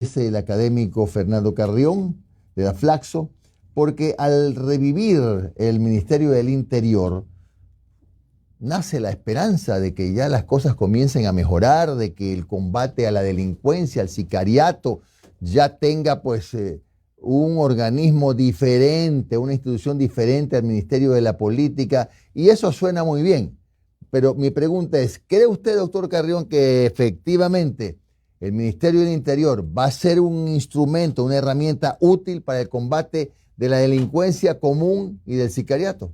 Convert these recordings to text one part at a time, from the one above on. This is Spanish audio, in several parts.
es el académico Fernando Carrión, de la Flaxo, porque al revivir el Ministerio del Interior, nace la esperanza de que ya las cosas comiencen a mejorar, de que el combate a la delincuencia, al sicariato, ya tenga un organismo diferente, una institución diferente al Ministerio de la Política, y eso suena muy bien. Pero mi pregunta es, ¿cree usted, doctor Carrión, que efectivamente el Ministerio del Interior va a ser un instrumento, una herramienta útil para el combate de la delincuencia común y del sicariato?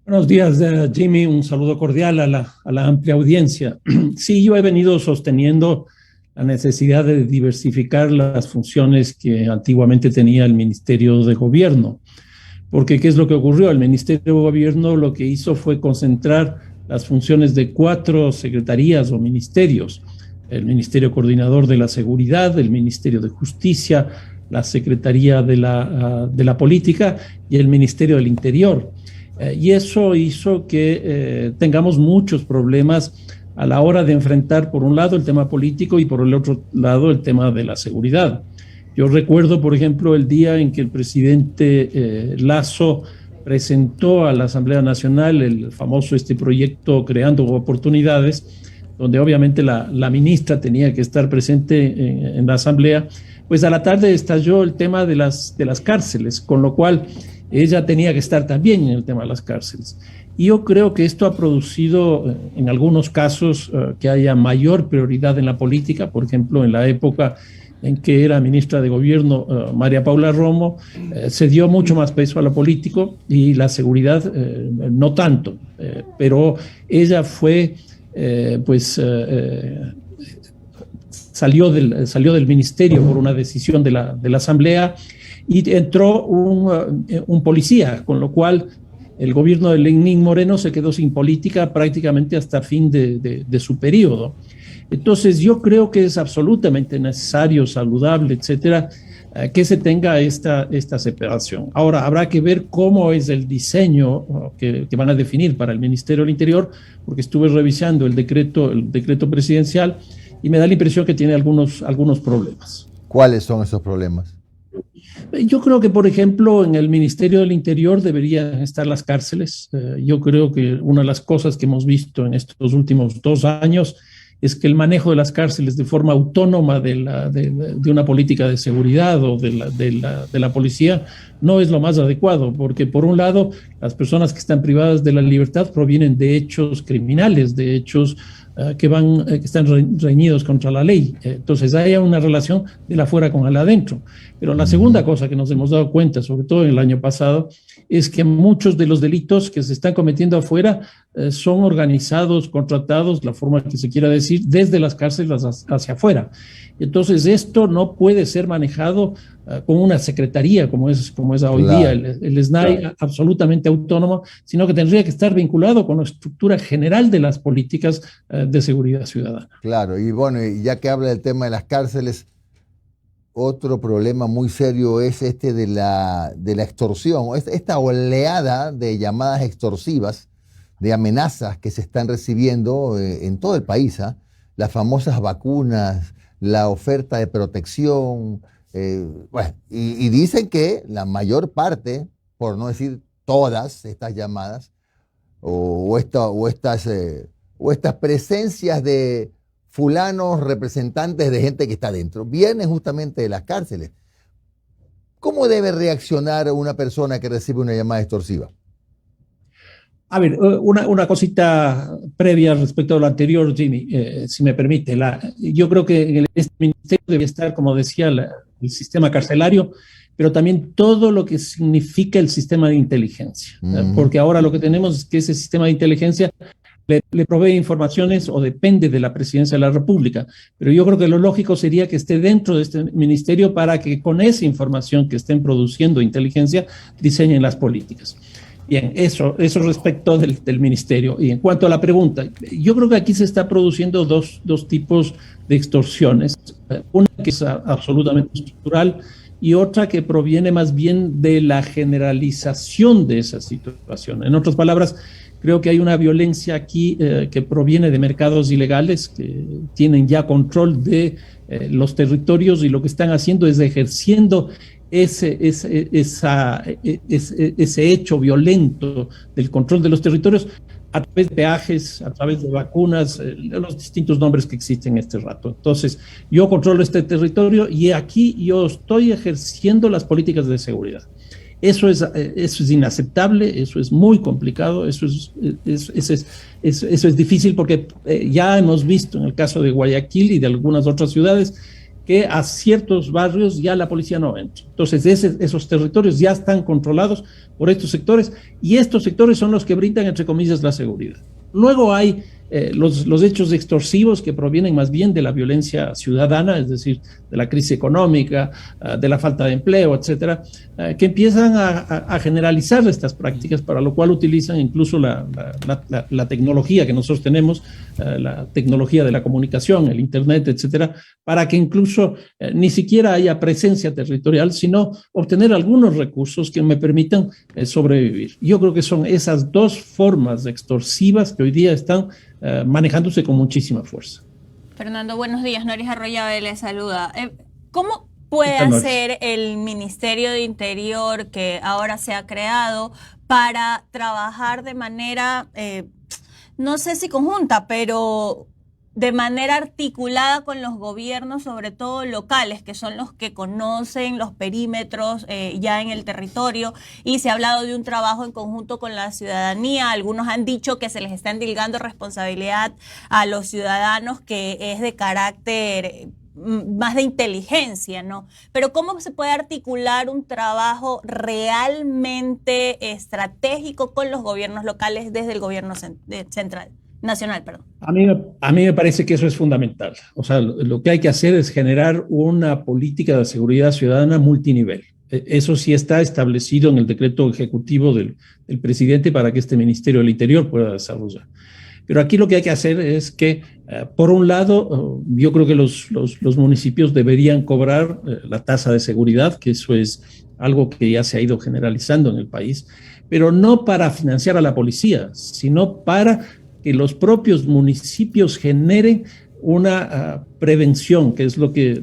Buenos días, Jimmy. Un saludo cordial a la amplia audiencia. Sí, yo he venido sosteniendo la necesidad de diversificar las funciones que antiguamente tenía el Ministerio de Gobierno. Porque, ¿qué es lo que ocurrió? El Ministerio de Gobierno lo que hizo fue concentrar las funciones de 4 secretarías o ministerios. El Ministerio Coordinador de la Seguridad, el Ministerio de Justicia, la Secretaría de la Política y el Ministerio del Interior. Y eso hizo que tengamos muchos problemas a la hora de enfrentar, por un lado, el tema político y por el otro lado, el tema de la seguridad. Yo recuerdo, por ejemplo, el día en que el presidente Lasso presentó a la Asamblea Nacional el famoso proyecto Creando Oportunidades, donde obviamente la ministra tenía que estar presente en la Asamblea, pues a la tarde estalló el tema de las cárceles, con lo cual ella tenía que estar también en el tema de las cárceles. Y yo creo que esto ha producido, en algunos casos, que haya mayor prioridad en la política. Por ejemplo, en la época en que era ministra de Gobierno María Paula Romo, se dio mucho más peso a lo político y la seguridad no tanto. Pero ella fue, salió del ministerio por una decisión de la Asamblea y entró un policía, con lo cual el gobierno de Lenín Moreno se quedó sin política prácticamente hasta fin de su periodo. Entonces yo creo que es absolutamente necesario, saludable, etcétera, que se tenga esta separación. Ahora, habrá que ver cómo es el diseño que van a definir para el Ministerio del Interior, porque estuve revisando el decreto presidencial y me da la impresión que tiene algunos problemas. ¿Cuáles son esos problemas? Yo creo que, por ejemplo, en el Ministerio del Interior deberían estar las cárceles. Yo creo que una de las cosas que hemos visto en estos últimos 2 años es que el manejo de las cárceles de forma autónoma de una política de seguridad o de la policía no es lo más adecuado, porque por un lado las personas que están privadas de la libertad provienen de hechos criminales, de hechos que están reñidos contra la ley. Entonces hay una relación de la afuera con el adentro. Pero la segunda cosa que nos hemos dado cuenta, sobre todo en el año pasado, es que muchos de los delitos que se están cometiendo afuera son organizados, contratados, la forma que se quiera decir, desde las cárceles hacia afuera. Entonces esto no puede ser manejado con una secretaría como es hoy día, el SNAI, absolutamente autónomo, sino que tendría que estar vinculado con la estructura general de las políticas de seguridad ciudadana. Claro, y bueno, ya que habla del tema de las cárceles, otro problema muy serio es de la extorsión, esta oleada de llamadas extorsivas, de amenazas que se están recibiendo en todo el país, las famosas vacunas, la oferta de protección, y dicen que la mayor parte, por no decir todas estas llamadas, o estas presencias de fulanos representantes de gente que está dentro, vienen justamente de las cárceles. ¿Cómo debe reaccionar una persona que recibe una llamada extorsiva? A ver, una cosita previa respecto a lo anterior, Jimmy, si me permite. Yo creo que en este ministerio debe estar, como decía, el sistema carcelario, pero también todo lo que significa el sistema de inteligencia. Porque ahora lo que tenemos es que ese sistema de inteligencia le provee informaciones o depende de la Presidencia de la República. Pero yo creo que lo lógico sería que esté dentro de este ministerio para que con esa información que estén produciendo inteligencia diseñen las políticas. Bien, eso respecto del ministerio. Y en cuanto a la pregunta, yo creo que aquí se está produciendo dos tipos de extorsiones. Una que es absolutamente estructural y otra que proviene más bien de la generalización de esa situación. En otras palabras, Creo que hay una violencia aquí que proviene de mercados ilegales que tienen ya control de los territorios y lo que están haciendo es ejerciendo ese hecho violento del control de los territorios a través de peajes, a través de vacunas, los distintos nombres que existen en este rato. Entonces, yo controlo este territorio y aquí yo estoy ejerciendo las políticas de seguridad. Eso es inaceptable, eso es muy complicado, eso es difícil porque ya hemos visto en el caso de Guayaquil y de algunas otras ciudades que a ciertos barrios ya la policía no entra. Entonces, esos territorios ya están controlados por estos sectores y estos sectores son los que brindan, entre comillas, la seguridad. Luego hay los hechos extorsivos que provienen más bien de la violencia ciudadana, es decir, de la crisis económica, de la falta de empleo, etcétera, que empiezan a generalizar estas prácticas, para lo cual utilizan incluso la tecnología que nosotros tenemos, la tecnología de la comunicación, el Internet, etcétera, para que incluso ni siquiera haya presencia territorial, sino obtener algunos recursos que me permitan sobrevivir. Yo creo que son esas dos formas extorsivas que hoy día están manejándose con muchísima fuerza. Fernando, buenos días. Noris Arroyave le saluda. ¿Cómo puede hacer el Ministerio de Interior, que ahora se ha creado, para trabajar de manera, no sé si conjunta, pero de manera articulada con los gobiernos, sobre todo locales, que son los que conocen los perímetros ya en el territorio, y se ha hablado de un trabajo en conjunto con la ciudadanía? Algunos han dicho que se les está endilgando responsabilidad a los ciudadanos, que es de carácter más de inteligencia, ¿no? Pero ¿cómo se puede articular un trabajo realmente estratégico con los gobiernos locales desde el gobierno central? Nacional, perdón. A mí me parece que eso es fundamental. O sea, lo que hay que hacer es generar una política de seguridad ciudadana multinivel. Eso sí está establecido en el decreto ejecutivo del presidente para que este Ministerio del Interior pueda desarrollar. Pero aquí lo que hay que hacer es que, por un lado, yo creo que los municipios deberían cobrar la tasa de seguridad, que eso es algo que ya se ha ido generalizando en el país, pero no para financiar a la policía, sino para que los propios municipios generen una prevención, que es lo que,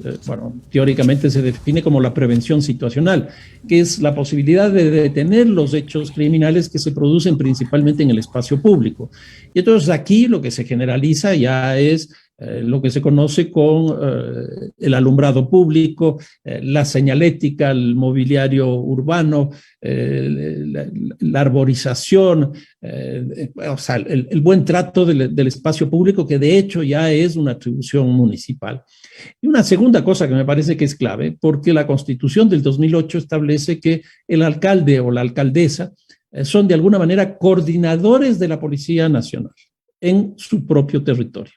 teóricamente se define como la prevención situacional, que es la posibilidad de detener los hechos criminales que se producen principalmente en el espacio público. Y entonces aquí lo que se generaliza ya es lo que se conoce con el alumbrado público, la señalética, el mobiliario urbano, la arborización, o sea, el buen trato del espacio público, que de hecho ya es una atribución municipal. Y una segunda cosa que me parece que es clave, porque la Constitución del 2008 establece que el alcalde o la alcaldesa son de alguna manera coordinadores de la Policía Nacional en su propio territorio.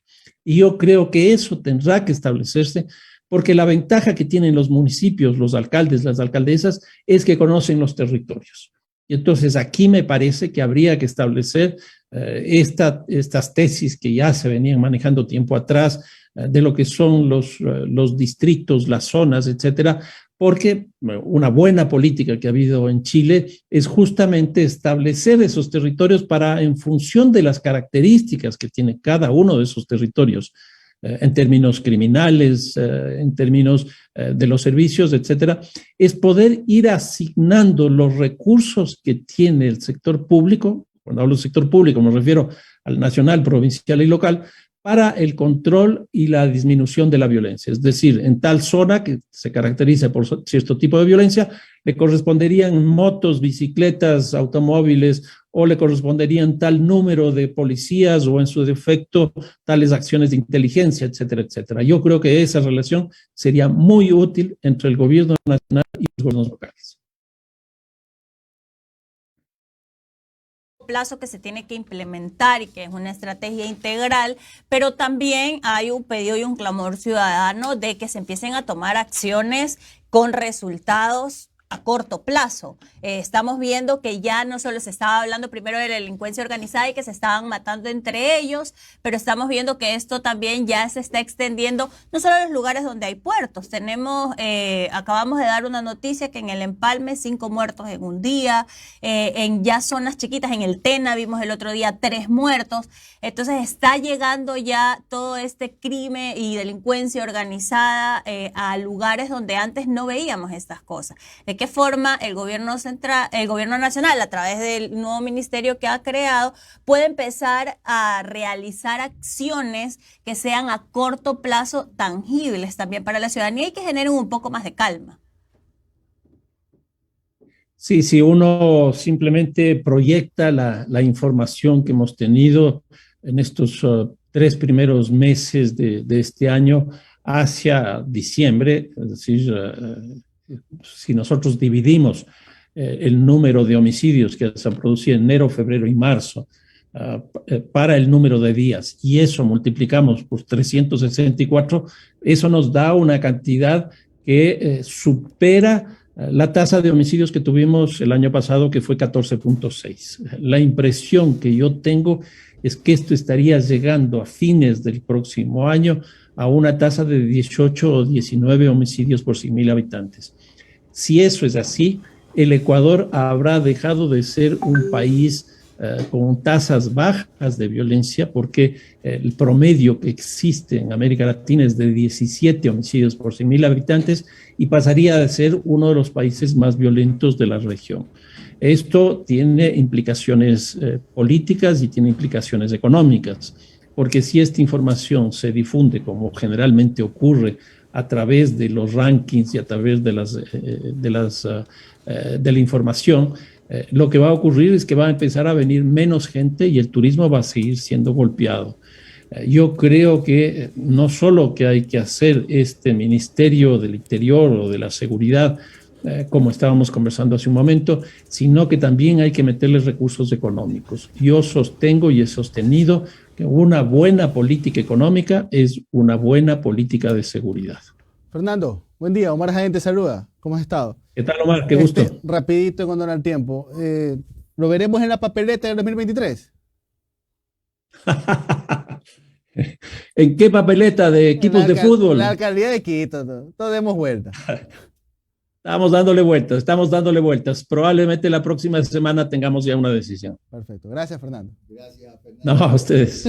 Y yo creo que eso tendrá que establecerse, porque la ventaja que tienen los municipios, los alcaldes, las alcaldesas, es que conocen los territorios. Y entonces aquí me parece que habría que establecer estas tesis que ya se venían manejando tiempo atrás, de lo que son los distritos, las zonas, etcétera, porque una buena política que ha habido en Chile es justamente establecer esos territorios para, en función de las características que tiene cada uno de esos territorios, en términos criminales, en términos de los servicios, etcétera, es poder ir asignando los recursos que tiene el sector público. Cuando hablo del sector público me refiero al nacional, provincial y local, para el control y la disminución de la violencia. Es decir, en tal zona que se caracteriza por cierto tipo de violencia, le corresponderían motos, bicicletas, automóviles, o le corresponderían tal número de policías, o en su defecto tales acciones de inteligencia, etcétera, etcétera. Yo creo que esa relación sería muy útil entre el gobierno nacional y los gobiernos locales. Plazo que se tiene que implementar y que es una estrategia integral, pero también hay un pedido y un clamor ciudadano de que se empiecen a tomar acciones con resultados a corto plazo. Estamos viendo que ya no solo se estaba hablando primero de la delincuencia organizada y que se estaban matando entre ellos, pero estamos viendo que esto también ya se está extendiendo no solo a los lugares donde hay puertos. Acabamos de dar una noticia que en el Empalme 5 muertos en un día, en ya zonas chiquitas, en el Tena vimos el otro día 3 muertos. Entonces está llegando ya todo este crimen y delincuencia organizada a lugares donde antes no veíamos estas cosas. ¿De qué forma el gobierno nacional, a través del nuevo ministerio que ha creado, puede empezar a realizar acciones que sean a corto plazo tangibles también para la ciudadanía y que generen un poco más de calma? Sí, si uno simplemente proyecta la información que hemos tenido en estos 3 primeros meses de este año hacia diciembre, es decir, si nosotros dividimos el número de homicidios que se han producido en enero, febrero y marzo para el número de días y eso multiplicamos por 364, eso nos da una cantidad que supera la tasa de homicidios que tuvimos el año pasado, que fue 14.6. La impresión que yo tengo es que esto estaría llegando a fines del próximo año a una tasa de 18 o 19 homicidios por 100.000 habitantes. Si eso es así, el Ecuador habrá dejado de ser un país con tasas bajas de violencia, porque el promedio que existe en América Latina es de 17 homicidios por 100.000 habitantes y pasaría a ser uno de los países más violentos de la región. Esto tiene implicaciones políticas y tiene implicaciones económicas, porque si esta información se difunde, como generalmente ocurre, a través de los rankings y a través de la información, lo que va a ocurrir es que va a empezar a venir menos gente y el turismo va a seguir siendo golpeado. Yo creo que no solo que hay que hacer este Ministerio del Interior o de la Seguridad, como estábamos conversando hace un momento, sino que también hay que meterle recursos económicos. Yo sostengo y he sostenido que una buena política económica es una buena política de seguridad. Fernando, buen día. Omar Jaén te saluda. ¿Cómo has estado? ¿Qué tal, Omar? Qué gusto. Rapidito en honor al tiempo. ¿Lo veremos en la papeleta del 2023? ¿En qué papeleta de equipos de fútbol? La alcaldía de Quito. Todo demos vuelta. Estamos dándole vueltas. Probablemente la próxima semana tengamos ya una decisión. Perfecto. Gracias, Fernando. Gracias, Fernando. No, a ustedes.